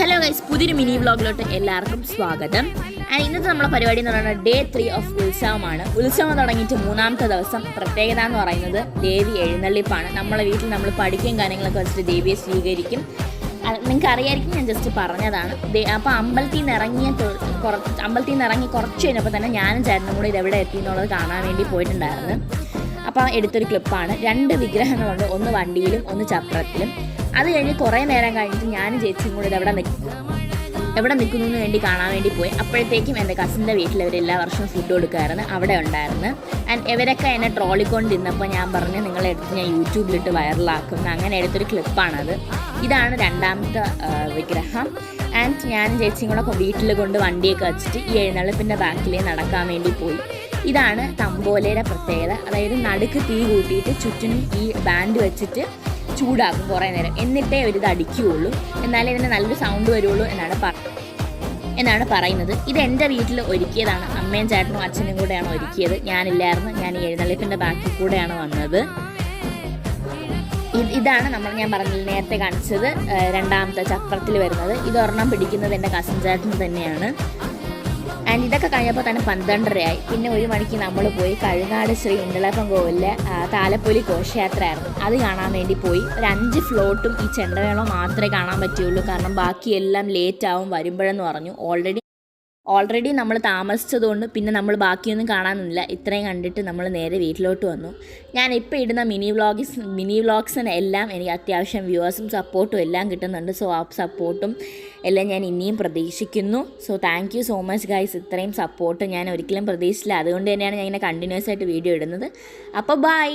Hello guys, പുതിയൊരു mini വ്ളോഗിലോട്ട് എല്ലാവർക്കും സ്വാഗതം. ഇന്നത്തെ നമ്മളെ പരിപാടി എന്ന് പറയുന്നത് ഡേ 3 ഓഫ് ഉത്സവമാണ്. ഉത്സവം തുടങ്ങിയിട്ട് 3ാമത്തെ ദിവസം. പ്രത്യേകത എന്ന് പറയുന്നത് ദേവി എഴുന്നള്ളിപ്പാണ്. നമ്മളെ വീട്ടിൽ നമ്മൾ പഠിക്കുകയും കാര്യങ്ങളൊക്കെ വെച്ചിട്ട് ദേവിയെ സ്വീകരിക്കും. നിങ്ങൾക്ക് അറിയായിരിക്കും, ഞാൻ ജസ്റ്റ് പറഞ്ഞതാണ്. അപ്പോൾ അമ്പലത്തിൽ നിന്ന് ഇറങ്ങി കുറച്ച് കഴിഞ്ഞപ്പോൾ തന്നെ ഞാനും ചേട്ടനും കൂടി ഇതെവിടെ എത്തി എന്നുള്ളത് കാണാൻ വേണ്ടി പോയിട്ടുണ്ടായിരുന്നു. അപ്പോൾ എടുത്തൊരു ക്ലിപ്പാണ്. 2 വിഗ്രഹങ്ങളുണ്ട്, ഒന്ന് വണ്ടിയിലും ഒന്ന് ചക്രത്തിലും. അത് കഴിഞ്ഞ് കുറേ നേരം കഴിഞ്ഞിട്ട് ഞാനും ചേച്ചിയും കൂടി എവിടെ നിൽക്കുന്നു വേണ്ടി കാണാൻ വേണ്ടി പോയി. അപ്പോഴത്തേക്കും എൻ്റെ കസിൻ്റെ വീട്ടിൽ അവർ എല്ലാ വർഷവും ഫുഡ് കൊടുക്കുമായിരുന്നു, അവിടെ ഉണ്ടായിരുന്നു. ആൻഡ് ഇവരൊക്കെ എന്നെ ട്രോളിക്കൊണ്ടിരുന്നപ്പോൾ ഞാൻ പറഞ്ഞു നിങ്ങളെടുത്ത് ഞാൻ യൂട്യൂബിലിട്ട് വൈറലാക്കും. അങ്ങനെ എടുത്തൊരു ക്ലിപ്പാണത്. ഇതാണ് 2ാമത്തെ വിഗ്രഹം. ആൻഡ് ഞാനും ചേച്ചിയും കൂടെ വീട്ടിൽ കൊണ്ട് വണ്ടിയൊക്കെ വെച്ചിട്ട് ഈ എഴുന്നള്ളിപ്പിൻ്റെ ബാക്കിലേ നടക്കാൻ വേണ്ടി പോയി. ഇതാണ് തമ്പോലയുടെ പ്രത്യേകത. അതായത് നടുക്ക് തീ കൂട്ടിയിട്ട് ചുറ്റിനും ഈ ബാൻഡ് വെച്ചിട്ട് ചൂടാക്കും കുറേ നേരം, എന്നിട്ടേ ഒരിത് അടിക്കുകയുള്ളൂ, എന്നാലേ ഇതിന് നല്ലൊരു സൗണ്ട് വരുള്ളൂ എന്നാണ് പറയുന്നത്. ഇത് എൻ്റെ വീട്ടിൽ ഒരുക്കിയതാണ്. അമ്മയും ചേട്ടനും അച്ഛനും കൂടെയാണ് ഒരുക്കിയത്, ഞാനില്ലായിരുന്നു. ഞാൻ ഈ എഴുന്നള്ളിപ്പിൻ്റെ ബാക്കിൽ കൂടെയാണ് വന്നത്. ഇതാണ് ഞാൻ പറഞ്ഞില്ല നേരത്തെ കാണിച്ചത് 2ാമത്തെ ചക്രത്തിൽ വരുന്നത്. ഇതൊരെണ്ണം പിടിക്കുന്നത് എൻ്റെ കസിൻ ചേട്ടൻ തന്നെയാണ്. ആൻഡ് ഇതൊക്കെ കഴിഞ്ഞപ്പോൾ തന്നെ 12:30 പിന്നെ 1 മണിക്ക് നമ്മൾ പോയി കഴുനാട് ശ്രീ ഇണ്ടളപ്പം കോവിലിലെ താലപ്പൊലി ഘോഷയാത്രയായിരുന്നു. അത് കാണാൻ വേണ്ടി പോയി. ഒരു 5 ഫ്ലോട്ടും ഈ ചെണ്ടമേളം മാത്രമേ കാണാൻ പറ്റുള്ളൂ, കാരണം ബാക്കിയെല്ലാം ലേറ്റ് ആവും വരുമ്പോഴെന്ന് പറഞ്ഞു. ഓൾറെഡി നമ്മൾ താമസിച്ചതുകൊണ്ട് പിന്നെ നമ്മൾ ബാക്കിയൊന്നും കാണാനൊന്നുമില്ല. ഇത്രയും കണ്ടിട്ട് നമ്മൾ നേരെ വീട്ടിലോട്ട് വന്നു. ഞാൻ ഇപ്പോൾ ഇടുന്ന മിനി വ്ളോഗ്സിന് എല്ലാം എനിക്ക് അത്യാവശ്യം വ്യൂവേഴ്സും സപ്പോർട്ടും എല്ലാം കിട്ടുന്നുണ്ട്. സോ ആ സപ്പോർട്ടും എല്ലാം ഞാൻ ഇനിയും പ്രതീക്ഷിക്കുന്നു. So thank you so much guys. ഇത്രയും സപ്പോർട്ട് ഞാൻ ഒരിക്കലും പ്രതീക്ഷിച്ചില്ല. അതുകൊണ്ട് തന്നെയാണ് ഞാൻ ഇങ്ങനെ കണ്ടിന്യൂസ് ആയിട്ട് വീഡിയോ ഇടുന്നത്. അപ്പോൾ ബൈ.